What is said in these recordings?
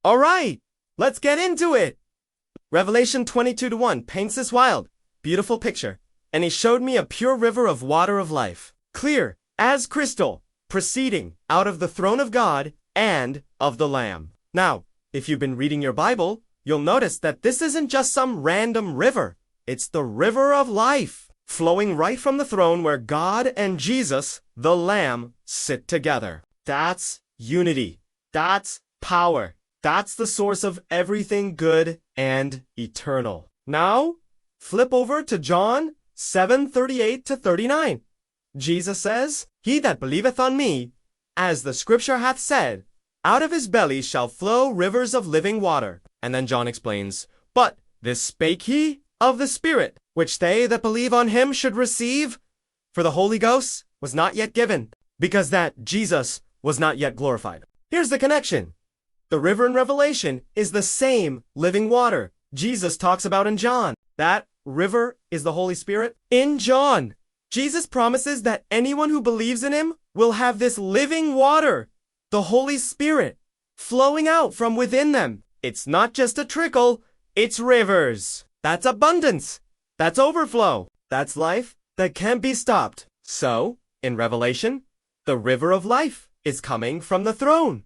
All right, let's get into it. Revelation 22:1 paints this wild, beautiful picture. And he showed me a pure river of water of life, clear as crystal, proceeding out of the throne of God and of the Lamb. Now, if you've been reading your Bible, you'll notice that this isn't just some random river. It's the river of life, flowing right from the throne where God and Jesus, the Lamb, sit together. That's unity. That's power. That's the source of everything good and eternal. Now, flip over to John 7:38-39. Jesus says, "He that believeth on me, as the scripture hath said, out of his belly shall flow rivers of living water." And then John explains, "But this spake he of the Spirit, which they that believe on him should receive, for the Holy Ghost was not yet given, because that Jesus was not yet glorified." Here's the connection. The river in Revelation is the same living water Jesus talks about in John. That river is the Holy Spirit. In John, Jesus promises that anyone who believes in him will have this living water, the Holy Spirit, flowing out from within them. It's not just a trickle, it's rivers. That's abundance. That's overflow. That's life that can't be stopped. So, in Revelation, the river of life is coming from the throne.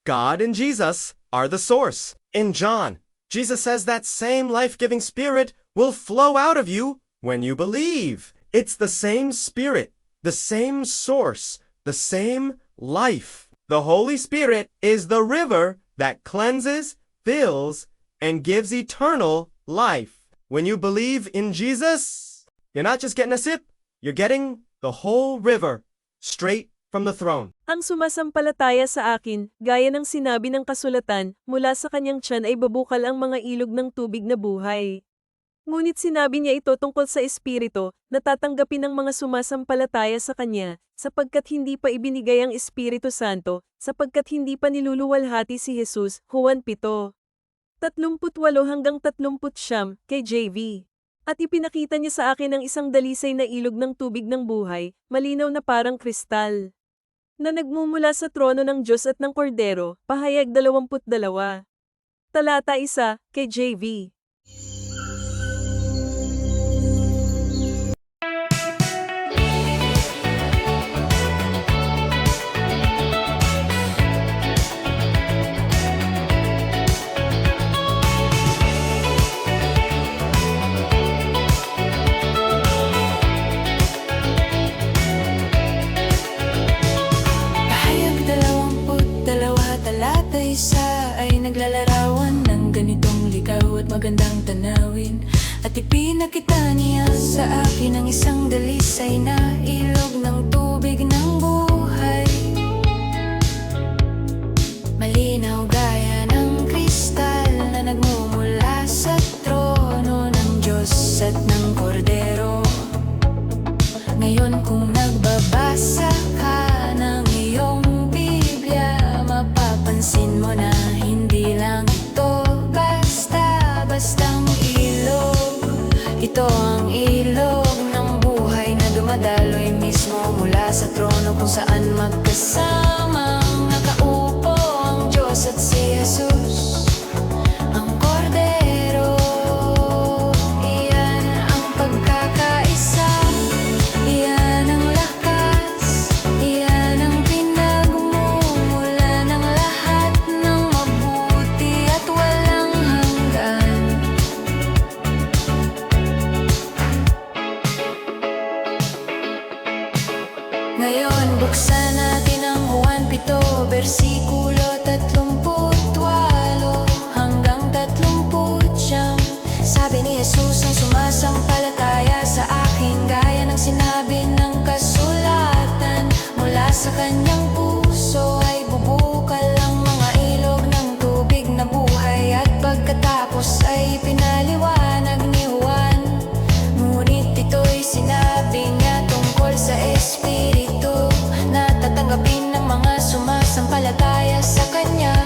God and Jesus are the source. In John, Jesus says that same life-giving Spirit will flow out of you when you believe. It's the same Spirit, the same source, the same life. The Holy Spirit is the river that cleanses, fills, and gives eternal life. When you believe in Jesus, you're not just getting a sip, you're getting the whole river straight from the throne. Ang sumasampalataya sa akin, gaya ng sinabi ng kasulatan, mula sa kanyang tiyan ay babukal ang mga ilog ng tubig na buhay. Ngunit sinabi niya ito tungkol sa Espiritu, na tatanggapin ng mga sumasampalataya sa Kanya, sapagkat hindi pa ibinigay ang Espiritu Santo, sapagkat hindi pa niluluwalhati si Jesus, Juan 7:38-39, kay JV. At ipinakita niya sa akin ang isang dalisay na ilog ng tubig ng buhay, malinaw na parang kristal, na nagmumula sa trono ng Diyos at ng Kordero, pahayag 22. Talata 1, kay JV. Naglalarawan ng ganitong ligaw at magandang tanawin, at ipinakita niya sa akin ang isang dalisay na ilog ng tubig ng buhay, malinaw gaya ng kristal na nagmumula sa trono ng Diyos at ng Kordero. Ngayon kung nagbabasa ka ng iyong Biblia, mapapansin mo na hindi lang ito basta-bastang ilog. Ito ang ilog ng buhay na dumadaloy mismo mula sa trono kung saan magkasamang nakaupo ang Diyos at si Jesus, ang Kordero. Iyan ang pagkakaisa, iyan ang lakas, iyan ang pinagmumula ng lahat ng mabuti at walang hanggan. Ngayon buksan natin ang Juan 7, versikulo 38 hanggang 39. Sabi ni Jesus, ang sumasampalataya sa akin, gaya ng sinabi ng kasulatan, mula sa kanyang puso ay bubukal ang mga ilog ng tubig na buhay. At pagkatapos ay pinaliwanag ni Juan, ngunit ito'y sinabi niya tungkol sa Espiritu na tatanggapin ng mga sumasampalataya sa Kanya,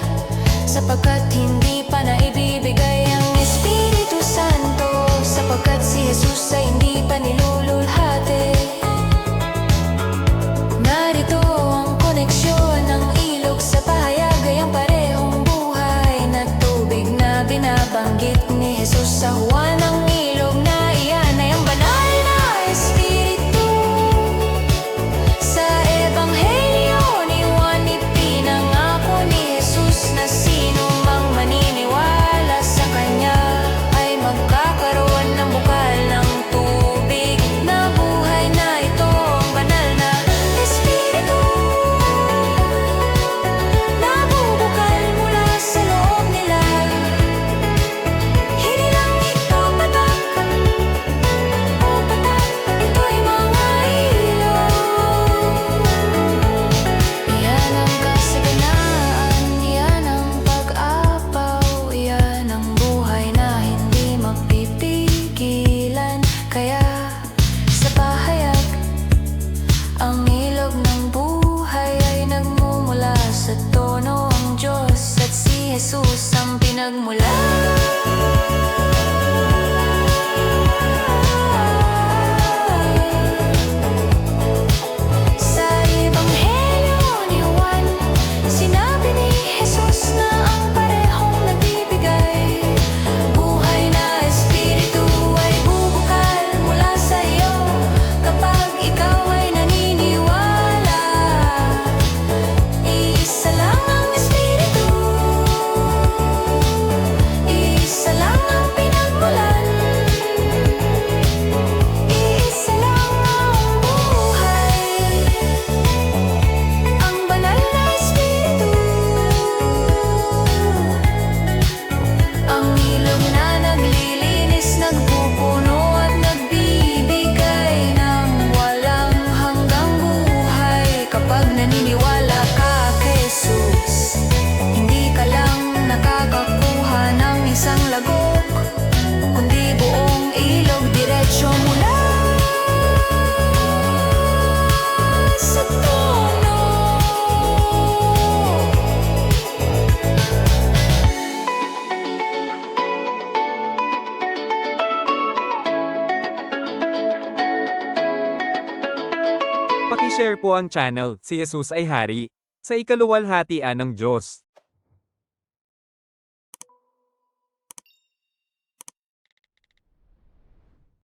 sapagkat hindi pa naibibigay ang Espiritu Santo, sapagkat si Jesus ay hindi pa nilululhati. Narito ang koneksyon ng ilog sa pahayag ay ang parehong buhay na Sa Juan ng ilog na iyan ay ang banal na espiritu. Sa Ebanghelyo ni Juan ipinangako ni Jesus na sino mang maniniwala sa kanya ay magkakaroon ng bukal ng tubig na buhay na ito ang banal na espiritu. Nabubukal mula sa loob nila. Hindi lang ito patak o patak, ito'y mga ilaw. Iyan ang kasaganaan, iyan ang pag-apaw, iyan ang buhay na hindi mapipigilan. Kaya sa pahayag, ang ilog ng buhay ay nagmumula sa tono ang Diyos at si Jesus ang pinagmula. Sa Ebanghelyo ni Juan, sinabi ni Jesus na ang parehong nagbibigay buhay na espiritu ay bubukal mula sa iyo kapag ikaw ay naniniwala. Iisa lang ang espiritu, iisa lang ang pinagmulan, iisa lang ang buhay, ang banal na espiritu. Ang ilog na naglilinis, nagpupuno at nagbibigay ng walang hanggang buhay. Kapag naniniwala ka kay Jesus, hindi ka lang nakakakuha ng isang lagok, kundi buong ilog diretsyo mula sa tono. Paki-share po ang channel, si Jesus ay Hari, sa ikaluwalhatian ng Diyos.